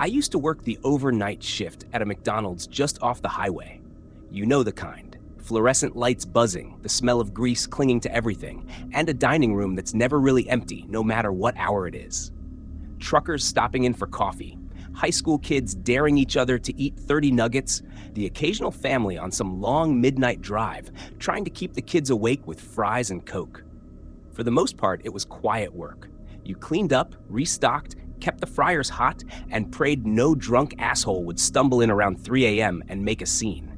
I used to work the overnight shift at a McDonald's just off the highway. You know the kind. Fluorescent lights buzzing, the smell of grease clinging to everything, and a dining room that's never really empty, no matter what hour it is. Truckers stopping in for coffee, high school kids daring each other to eat 30 nuggets, the occasional family on some long midnight drive trying to keep the kids awake with fries and Coke. For the most part, it was quiet work. You cleaned up, restocked, kept the fryers hot, and prayed no drunk asshole would stumble in around 3 a.m. and make a scene.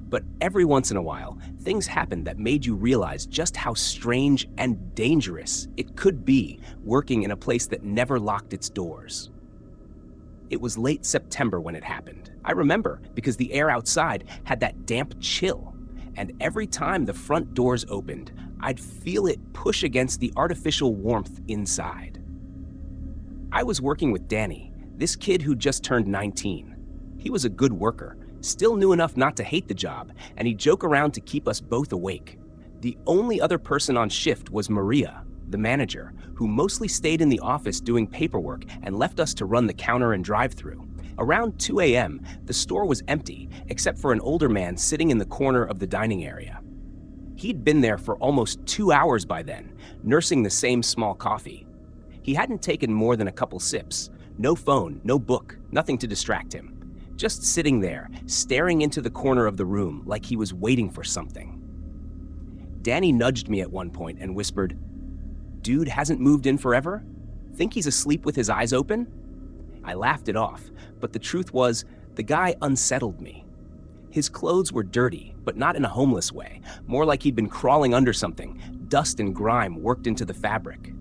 But every once in a while, things happened that made you realize just how strange and dangerous it could be working in a place that never locked its doors. It was late September when it happened. I remember because the air outside had that damp chill, and every time the front doors opened, I'd feel it push against the artificial warmth inside. I was working with Danny, this kid who just turned 19. He was a good worker, still knew enough not to hate the job, and he'd joke around to keep us both awake. The only other person on shift was Maria, the manager, who mostly stayed in the office doing paperwork and left us to run the counter and drive-thru. Around 2 a.m., the store was empty, except for an older man sitting in the corner of the dining area. He'd been there for almost 2 hours by then, nursing the same small coffee. He hadn't taken more than a couple sips. No phone, no book, nothing to distract him. Just sitting there, staring into the corner of the room like he was waiting for something. Danny nudged me at one point and whispered, "Dude hasn't moved in forever? Think he's asleep with his eyes open?" I laughed it off, but the truth was, the guy unsettled me. His clothes were dirty, but not in a homeless way, more like he'd been crawling under something, dust and grime worked into the fabric.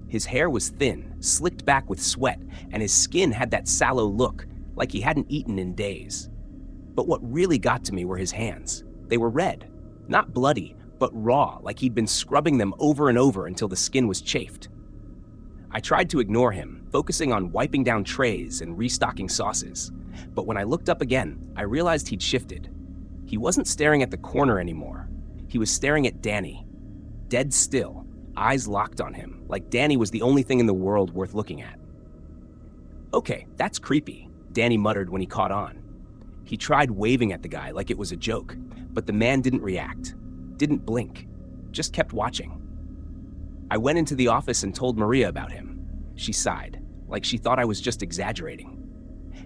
His hair was thin, slicked back with sweat, and his skin had that sallow look, like he hadn't eaten in days. But what really got to me were his hands. They were red, not bloody, but raw, like he'd been scrubbing them over and over until the skin was chafed. I tried to ignore him, focusing on wiping down trays and restocking sauces. But when I looked up again, I realized he'd shifted. He wasn't staring at the corner anymore. He was staring at Danny, dead still, eyes locked on him, like Danny was the only thing in the world worth looking at. "Okay, that's creepy," Danny muttered when he caught on. He tried waving at the guy like it was a joke, but the man didn't react, didn't blink, just kept watching. I went into the office and told Maria about him. She sighed, like she thought I was just exaggerating.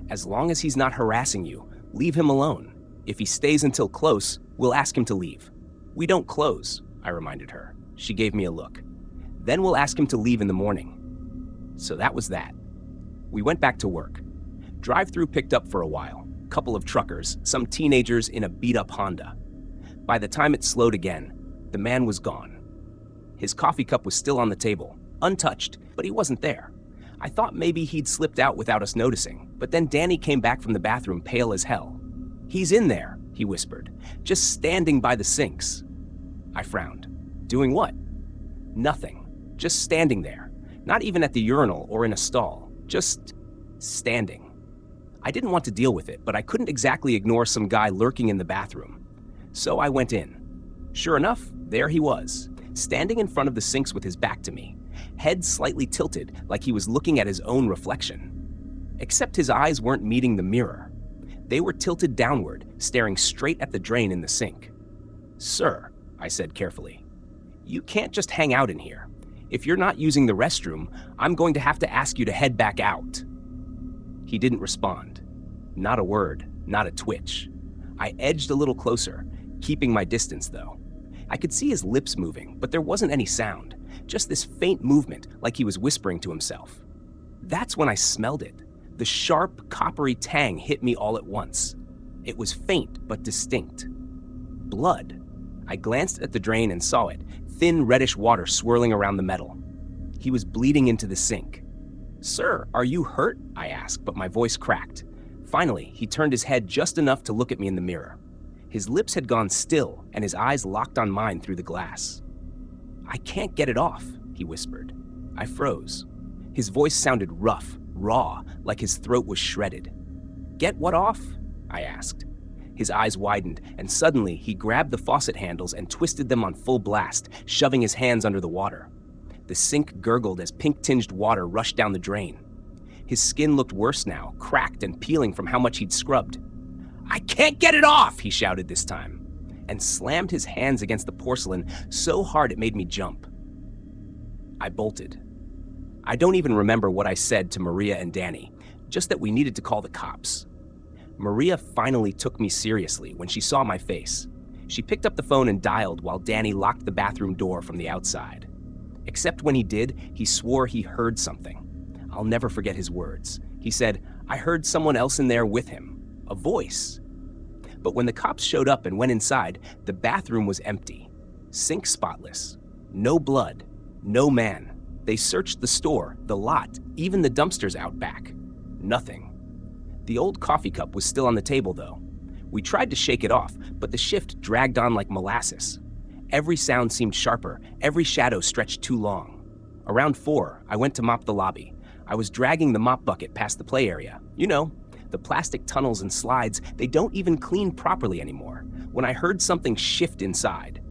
"As long as he's not harassing you, leave him alone. If he stays until close, we'll ask him to leave." "We don't close," I reminded her. She gave me a look. "Then we'll ask him to leave in the morning." So that was that. We went back to work. Drive-thru picked up for a while. Couple of truckers, some teenagers in a beat-up Honda. By the time it slowed again, the man was gone. His coffee cup was still on the table, untouched, but he wasn't there. I thought maybe he'd slipped out without us noticing, but then Danny came back from the bathroom pale as hell. "He's in there," he whispered, "just standing by the sinks." I frowned. "Doing what?" "Nothing. Just standing there. Not even at the urinal or in a stall. Just standing." I didn't want to deal with it, but I couldn't exactly ignore some guy lurking in the bathroom. So I went in. Sure enough, there he was, standing in front of the sinks with his back to me, head slightly tilted like he was looking at his own reflection. Except his eyes weren't meeting the mirror. They were tilted downward, staring straight at the drain in the sink. "Sir," I said carefully, "you can't just hang out in here. If you're not using the restroom, I'm going to have to ask you to head back out." He didn't respond. Not a word, not a twitch. I edged a little closer, keeping my distance though. I could see his lips moving, but there wasn't any sound, just this faint movement like he was whispering to himself. That's when I smelled it. The sharp, coppery tang hit me all at once. It was faint but distinct. Blood. I glanced at the drain and saw it, thin reddish water swirling around the metal. He was bleeding into the sink. "Sir, are you hurt?" I asked, but my voice cracked. Finally, he turned his head just enough to look at me in the mirror. His lips had gone still, and his eyes locked on mine through the glass. "I can't get it off," he whispered. I froze. His voice sounded rough, raw, like his throat was shredded. "Get what off?" I asked. His eyes widened, and suddenly he grabbed the faucet handles and twisted them on full blast, shoving his hands under the water. The sink gurgled as pink-tinged water rushed down the drain. His skin looked worse now, cracked and peeling from how much he'd scrubbed. "I can't get it off!" he shouted this time, and slammed his hands against the porcelain so hard it made me jump. I bolted. I don't even remember what I said to Maria and Danny, just that we needed to call the cops. Maria finally took me seriously when she saw my face. She picked up the phone and dialed while Danny locked the bathroom door from the outside. Except when he did, he swore he heard something. I'll never forget his words. He said, "I heard someone else in there with him. A voice." But when the cops showed up and went inside, the bathroom was empty. Sink spotless. No blood. No man. They searched the store, the lot, even the dumpsters out back. Nothing. The old coffee cup was still on the table, though. We tried to shake it off, but the shift dragged on like molasses. Every sound seemed sharper, every shadow stretched too long. Around 4, I went to mop the lobby. I was dragging the mop bucket past the play area. You know, the plastic tunnels and slides, they don't even clean properly anymore, when I heard something shift inside.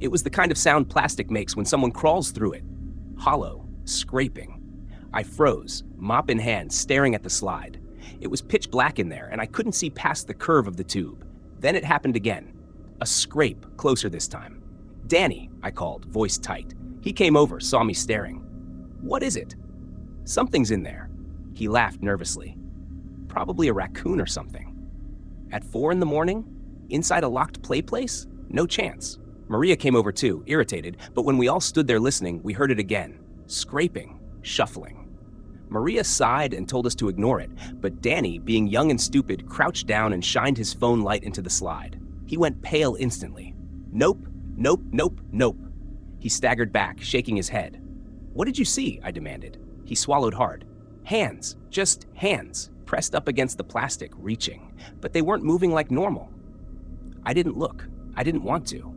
It was the kind of sound plastic makes when someone crawls through it. Hollow, scraping. I froze, mop in hand, staring at the slide. It was pitch black in there, and I couldn't see past the curve of the tube. Then it happened again. A scrape, closer this time. "Danny," I called, voice tight. He came over, saw me staring. "What is it?" "Something's in there." He laughed nervously. "Probably a raccoon or something." At 4 in the morning? Inside a locked play place? No chance. Maria came over too, irritated, but when we all stood there listening, we heard it again. Scraping, shuffling. Maria sighed and told us to ignore it, but Danny, being young and stupid, crouched down and shined his phone light into the slide. He went pale instantly. "Nope, nope, nope, nope." He staggered back, shaking his head. "What did you see?" I demanded. He swallowed hard. "Hands, just hands, pressed up against the plastic, reaching, but they weren't moving like normal." I didn't look. I didn't want to.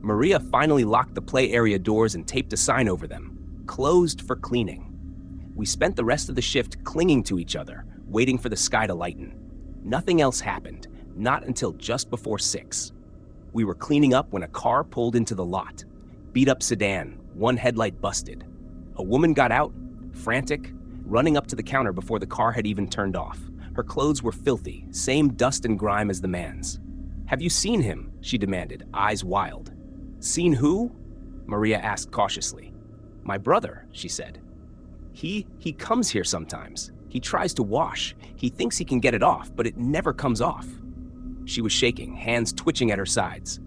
Maria finally locked the play area doors and taped a sign over them. Closed for cleaning. We spent the rest of the shift clinging to each other, waiting for the sky to lighten. Nothing else happened, not until just before 6. We were cleaning up when a car pulled into the lot. Beat-up sedan, one headlight busted. A woman got out, frantic, running up to the counter before the car had even turned off. Her clothes were filthy, same dust and grime as the man's. "Have you seen him?" she demanded, eyes wild. "Seen who?" Maria asked cautiously. "My brother," she said. He comes here sometimes. He tries to wash. He thinks he can get it off, but it never comes off." She was shaking, hands twitching at her sides.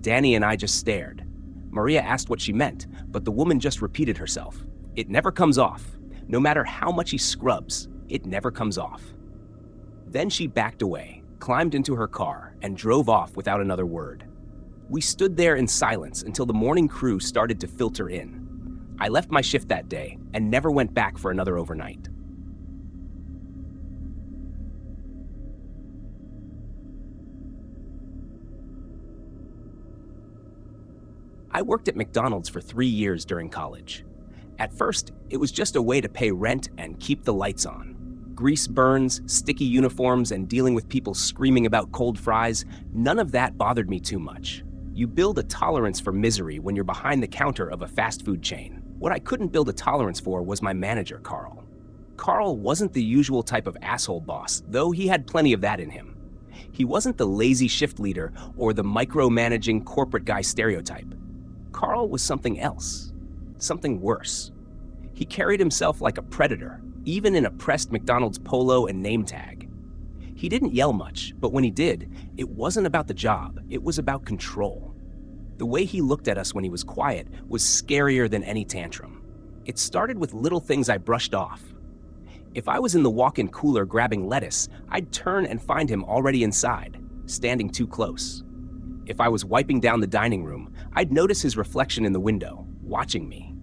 Danny and I just stared. Maria asked what she meant, but the woman just repeated herself. "It never comes off. No matter how much he scrubs, it never comes off." Then she backed away, climbed into her car, and drove off without another word. We stood there in silence until the morning crew started to filter in. I left my shift that day and never went back for another overnight. I worked at McDonald's for 3 years during college. At first, it was just a way to pay rent and keep the lights on. Grease burns, sticky uniforms, and dealing with people screaming about cold fries, none of that bothered me too much. You build a tolerance for misery when you're behind the counter of a fast food chain. What I couldn't build a tolerance for was my manager, Carl. Carl wasn't the usual type of asshole boss, though he had plenty of that in him. He wasn't the lazy shift leader or the micromanaging corporate guy stereotype. Carl was something else, something worse. He carried himself like a predator, even in a pressed McDonald's polo and name tag. He didn't yell much, but when he did, it wasn't about the job, it was about control. The way he looked at us when he was quiet was scarier than any tantrum. It started with little things I brushed off. If I was in the walk-in cooler grabbing lettuce, I'd turn and find him already inside, standing too close. If I was wiping down the dining room, I'd notice his reflection in the window, watching me.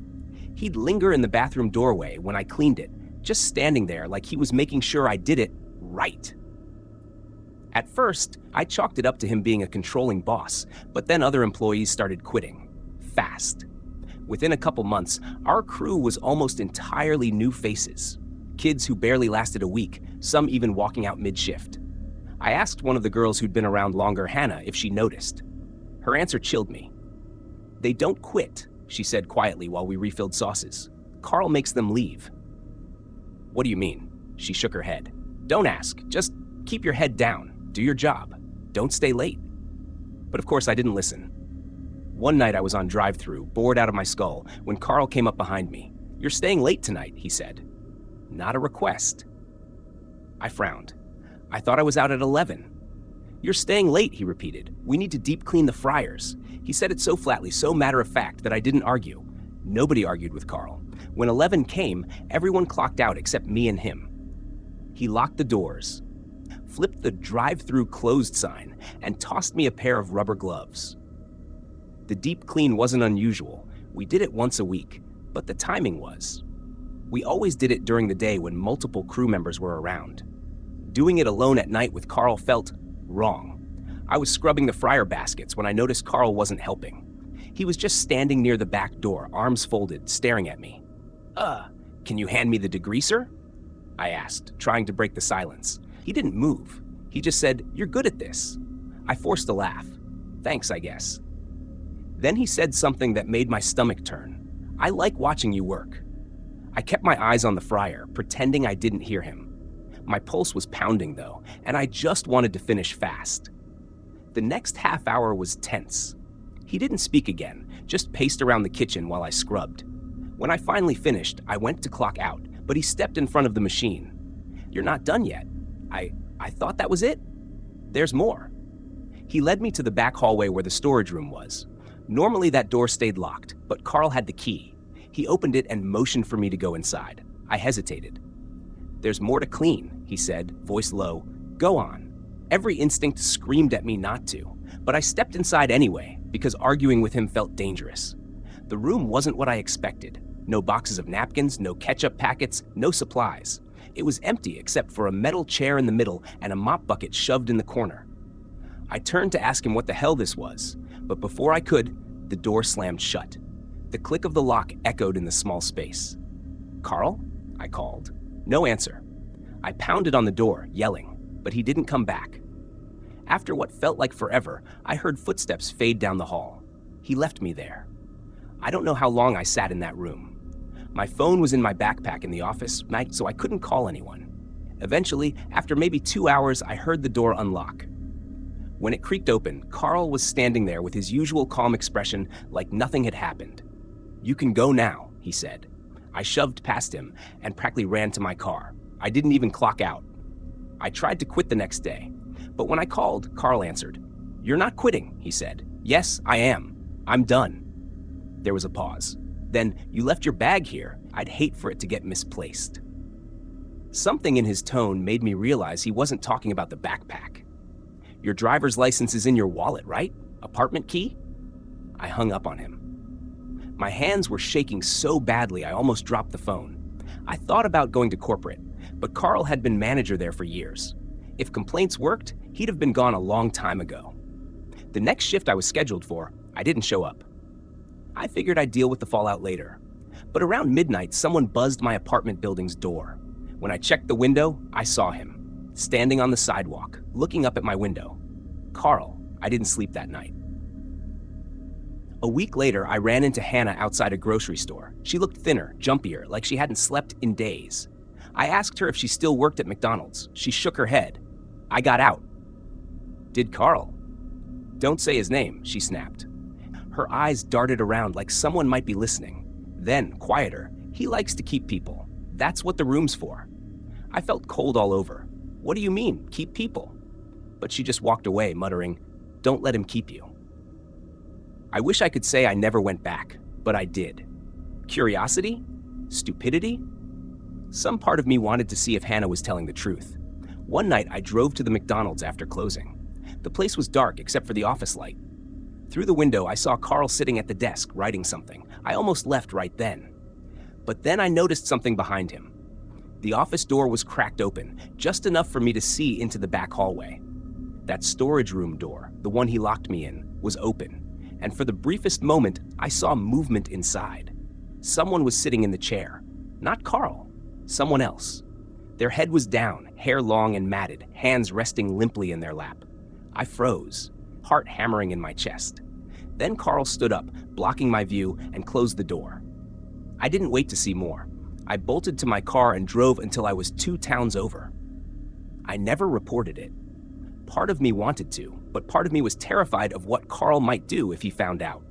He'd linger in the bathroom doorway when I cleaned it, just standing there like he was making sure I did it right. At first, I chalked it up to him being a controlling boss, but then other employees started quitting. Fast. Within a couple months, our crew was almost entirely new faces. Kids who barely lasted a week, some even walking out mid-shift. I asked one of the girls who'd been around longer, Hannah, if she noticed. Her answer chilled me. "They don't quit," she said quietly while we refilled sauces. "Carl makes them leave." "What do you mean?" She shook her head. Don't ask. Just keep your head down. Do your job. Don't stay late. But of course I didn't listen. One night I was on drive-thru, bored out of my skull, when Carl came up behind me. You're staying late tonight, he said. Not a request. I frowned. I thought I was out at 11. You're staying late, he repeated. We need to deep clean the fryers. He said it so flatly, so matter-of-fact, that I didn't argue. Nobody argued with Carl. When 11 came, everyone clocked out except me and him. He locked the doors, flipped the drive-thru closed sign, and tossed me a pair of rubber gloves. The deep clean wasn't unusual. We did it once a week, but the timing was. We always did it during the day when multiple crew members were around. Doing it alone at night with Carl felt wrong. I was scrubbing the fryer baskets when I noticed Carl wasn't helping. He was just standing near the back door, arms folded, staring at me. Can you hand me the degreaser? I asked, trying to break the silence. He didn't move. He just said, You're good at this. I forced a laugh. Thanks, I guess. Then he said something that made my stomach turn. I like watching you work. I kept my eyes on the fryer, pretending I didn't hear him. My pulse was pounding, though, and I just wanted to finish fast. The next half hour was tense. He didn't speak again, just paced around the kitchen while I scrubbed. When I finally finished, I went to clock out, but he stepped in front of the machine. You're not done yet. I thought that was it. There's more. He led me to the back hallway where the storage room was. Normally that door stayed locked, but Carl had the key. He opened it and motioned for me to go inside. I hesitated. There's more to clean, he said, voice low. Go on. Every instinct screamed at me not to, but I stepped inside anyway, because arguing with him felt dangerous. The room wasn't what I expected. No boxes of napkins, no ketchup packets, no supplies. It was empty except for a metal chair in the middle and a mop bucket shoved in the corner. I turned to ask him what the hell this was, but before I could, the door slammed shut. The click of the lock echoed in the small space. Carl? I called. No answer. I pounded on the door, yelling, but he didn't come back. After what felt like forever, I heard footsteps fade down the hall. He left me there. I don't know how long I sat in that room. My phone was in my backpack in the office, so I couldn't call anyone. Eventually, after maybe 2 hours, I heard the door unlock. When it creaked open, Carl was standing there with his usual calm expression like nothing had happened. You can go now, he said. I shoved past him and practically ran to my car. I didn't even clock out. I tried to quit the next day, but when I called, Carl answered. You're not quitting, he said. Yes, I am. I'm done. There was a pause. Then, you left your bag here. I'd hate for it to get misplaced. Something in his tone made me realize he wasn't talking about the backpack. Your driver's license is in your wallet, right? Apartment key? I hung up on him. My hands were shaking so badly I almost dropped the phone. I thought about going to corporate, but Carl had been manager there for years. If complaints worked, he'd have been gone a long time ago. The next shift I was scheduled for, I didn't show up. I figured I'd deal with the fallout later. But around midnight, someone buzzed my apartment building's door. When I checked the window, I saw him, standing on the sidewalk, looking up at my window. Carl. I didn't sleep that night. A week later, I ran into Hannah outside a grocery store. She looked thinner, jumpier, like she hadn't slept in days. I asked her if she still worked at McDonald's. She shook her head. I got out. Did Carl? Don't say his name, she snapped. Her eyes darted around like someone might be listening. Then, quieter, he likes to keep people. That's what the room's for. I felt cold all over. What do you mean, keep people? But she just walked away, muttering, Don't let him keep you. I wish I could say I never went back, but I did. Curiosity? Stupidity? Some part of me wanted to see if Hannah was telling the truth. One night, I drove to the McDonald's after closing. The place was dark except for the office light. Through the window, I saw Carl sitting at the desk, writing something. I almost left right then. But then I noticed something behind him. The office door was cracked open, just enough for me to see into the back hallway. That storage room door, the one he locked me in, was open. And for the briefest moment, I saw movement inside. Someone was sitting in the chair. Not Carl. Someone else. Their head was down, hair long and matted, hands resting limply in their lap. I froze, heart hammering in my chest. Then Carl stood up, blocking my view, and closed the door. I didn't wait to see more. I bolted to my car and drove until I was 2 towns over. I never reported it. Part of me wanted to, but part of me was terrified of what Carl might do if he found out.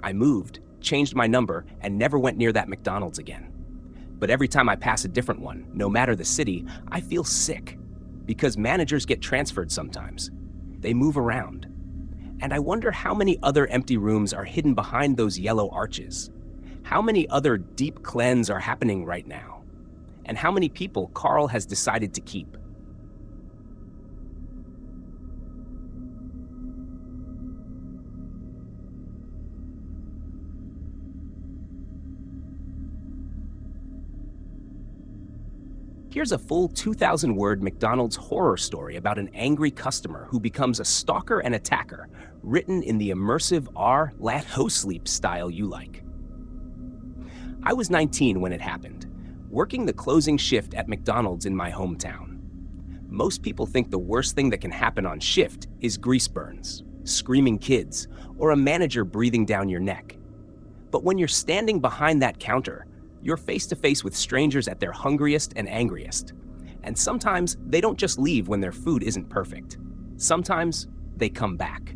I moved, changed my number, and never went near that McDonald's again. But every time I pass a different one, no matter the city, I feel sick. Because managers get transferred sometimes. They move around. And I wonder how many other empty rooms are hidden behind those yellow arches. How many other deep cleanses are happening right now? And how many people Carl has decided to keep? Here's a full 2,000-word McDonald's horror story about an angry customer who becomes a stalker and attacker, written in the immersive NOSLEEP style you like. I was 19 when it happened, working the closing shift at McDonald's in my hometown. Most people think the worst thing that can happen on shift is grease burns, screaming kids, or a manager breathing down your neck. But when you're standing behind that counter, you're face to face with strangers at their hungriest and angriest. And sometimes they don't just leave when their food isn't perfect. Sometimes they come back.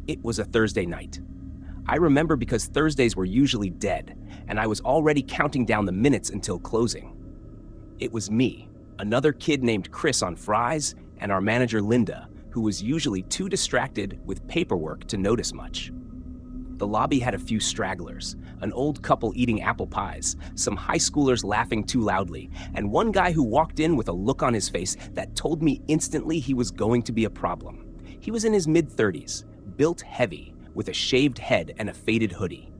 It was a Thursday night. I remember because Thursdays were usually dead, and I was already counting down the minutes until closing. It was me, another kid named Chris on fries, and our manager Linda, who was usually too distracted with paperwork to notice much. The lobby had a few stragglers, an old couple eating apple pies, some high schoolers laughing too loudly, and one guy who walked in with a look on his face that told me instantly he was going to be a problem. He was in his mid-30s, built heavy, with a shaved head and a faded hoodie.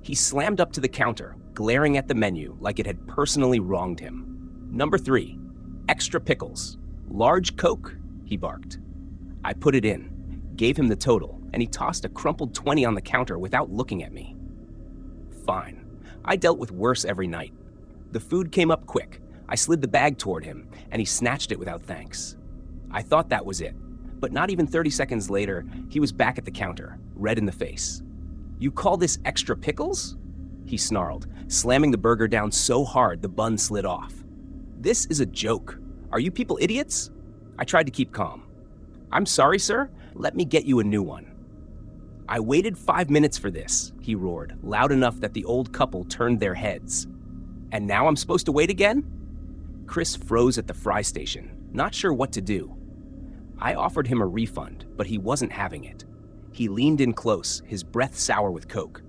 He slammed up to the counter, glaring at the menu like it had personally wronged him. "Number 3, extra pickles. Large Coke," he barked. I put it in, gave him the total, and he tossed a crumpled 20 on the counter without looking at me. Fine. I dealt with worse every night. The food came up quick. I slid the bag toward him, and he snatched it without thanks. I thought that was it, but not even 30 seconds later, he was back at the counter, red in the face. "You call this extra pickles?" he snarled, slamming the burger down so hard the bun slid off. "This is a joke. Are you people idiots?" I tried to keep calm. "I'm sorry, sir. Let me get you a new one." "I waited 5 minutes for this," he roared, loud enough that the old couple turned their heads. "And now I'm supposed to wait again?" Chris froze at the fry station, not sure what to do. I offered him a refund, but he wasn't having it. He leaned in close, his breath sour with Coke.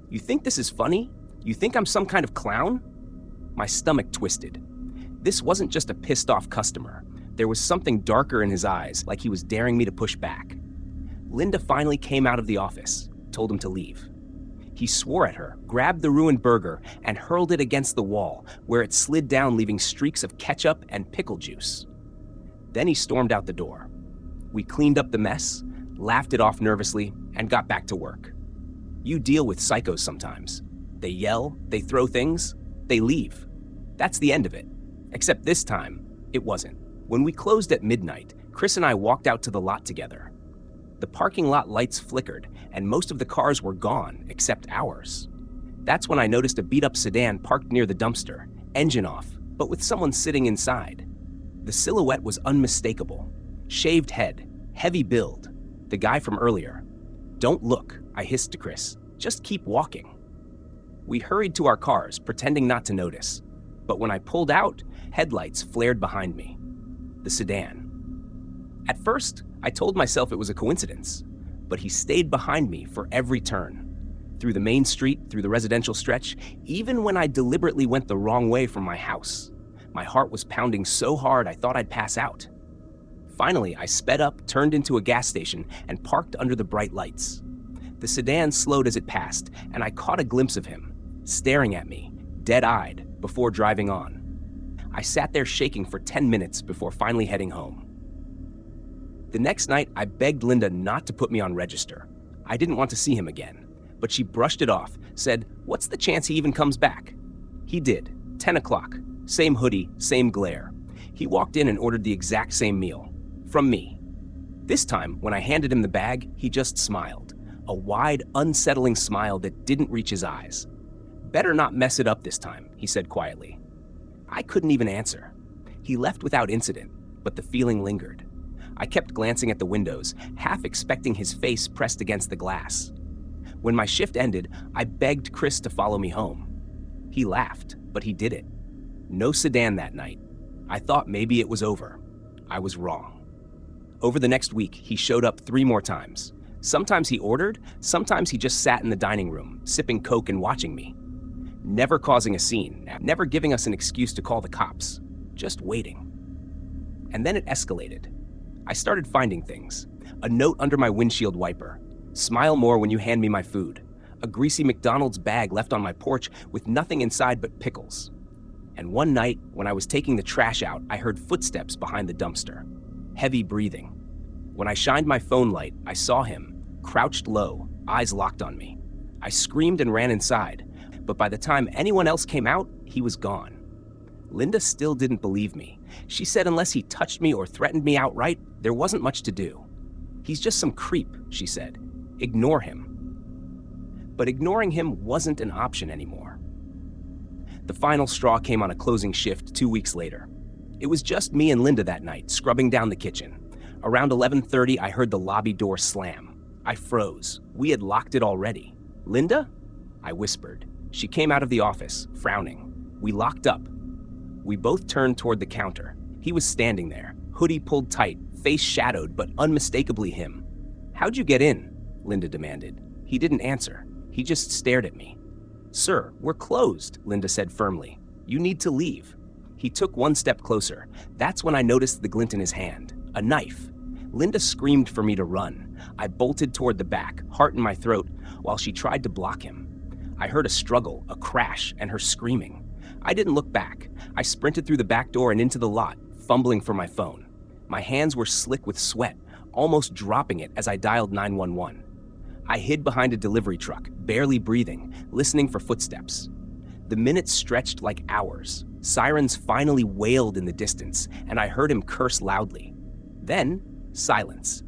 "You think this is funny? You think I'm some kind of clown?" My stomach twisted. This wasn't just a pissed-off customer. There was something darker in his eyes, like he was daring me to push back. Linda finally came out of the office, told him to leave. He swore at her, grabbed the ruined burger, and hurled it against the wall, where it slid down, leaving streaks of ketchup and pickle juice. Then he stormed out the door. We cleaned up the mess, laughed it off nervously, and got back to work. You deal with psychos sometimes. They yell, they throw things, they leave. That's the end of it. Except this time, it wasn't. When we closed at midnight, Chris and I walked out to the lot together. The parking lot lights flickered, and most of the cars were gone, except ours. That's when I noticed a beat-up sedan parked near the dumpster, engine off, but with someone sitting inside. The silhouette was unmistakable. Shaved head, heavy build, the guy from earlier. "Don't look," I hissed to Chris. "Just keep walking." We hurried to our cars, pretending not to notice. But when I pulled out, headlights flared behind me. The sedan. At first, I told myself it was a coincidence, but he stayed behind me for every turn. Through the main street, through the residential stretch, even when I deliberately went the wrong way from my house. My heart was pounding so hard I thought I'd pass out. Finally, I sped up, turned into a gas station, and parked under the bright lights. The sedan slowed as it passed, and I caught a glimpse of him, staring at me, dead-eyed, before driving on. I sat there shaking for 10 minutes before finally heading home. The next night, I begged Linda not to put me on register. I didn't want to see him again, but she brushed it off, said, "What's the chance he even comes back?" He did, 10 o'clock, same hoodie, same glare. He walked in and ordered the exact same meal, from me. This time, when I handed him the bag, he just smiled, a wide, unsettling smile that didn't reach his eyes. "Better not mess it up this time," he said quietly. I couldn't even answer. He left without incident, but the feeling lingered. I kept glancing at the windows, half expecting his face pressed against the glass. When my shift ended, I begged Chris to follow me home. He laughed, but he did it. No sedan that night. I thought maybe it was over. I was wrong. Over the next week, he showed up 3 more times. Sometimes he ordered, sometimes he just sat in the dining room, sipping Coke and watching me. Never causing a scene, never giving us an excuse to call the cops, just waiting. And then it escalated. I started finding things. A note under my windshield wiper. "Smile more when you hand me my food." A greasy McDonald's bag left on my porch with nothing inside but pickles. And one night, when I was taking the trash out, I heard footsteps behind the dumpster. Heavy breathing. When I shined my phone light, I saw him, crouched low, eyes locked on me. I screamed and ran inside, but by the time anyone else came out, he was gone. Linda still didn't believe me. She said unless he touched me or threatened me outright, there wasn't much to do. "He's just some creep," she said. "Ignore him." But ignoring him wasn't an option anymore. The final straw came on a closing shift 2 weeks later. It was just me and Linda that night, scrubbing down the kitchen. Around 11:30, I heard the lobby door slam. I froze. We had locked it already. "Linda?" I whispered. She came out of the office, frowning. We locked up. We both turned toward the counter. He was standing there, hoodie pulled tight, face shadowed, but unmistakably him. "How'd you get in?" Linda demanded. He didn't answer. He just stared at me. "Sir, we're closed," Linda said firmly. "You need to leave." He took one step closer. That's when I noticed the glint in his hand. A knife. Linda screamed for me to run. I bolted toward the back, heart in my throat, while she tried to block him. I heard a struggle, a crash, and her screaming. I didn't look back. I sprinted through the back door and into the lot, fumbling for my phone. My hands were slick with sweat, almost dropping it as I dialed 911. I hid behind a delivery truck, barely breathing, listening for footsteps. The minutes stretched like hours. Sirens finally wailed in the distance, and I heard him curse loudly. Then, silence.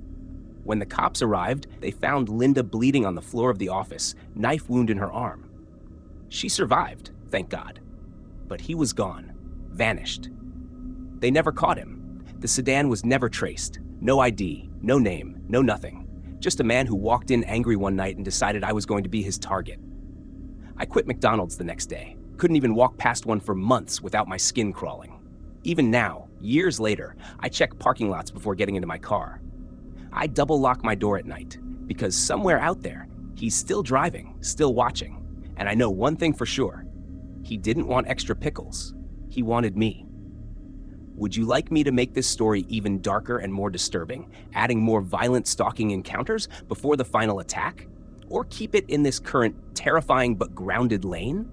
When the cops arrived, they found Linda bleeding on the floor of the office, knife wound in her arm. She survived, thank God. But he was gone, vanished. They never caught him. The sedan was never traced. No ID, no name, no nothing. Just a man who walked in angry one night and decided I was going to be his target. I quit McDonald's the next day. Couldn't even walk past one for months without my skin crawling. Even now, years later, I check parking lots before getting into my car. I double lock my door at night because somewhere out there, he's still driving, still watching. And I know one thing for sure. He didn't want extra pickles. He wanted me. Would you like me to make this story even darker and more disturbing, adding more violent stalking encounters before the final attack? Or keep it in this current, terrifying but grounded lane?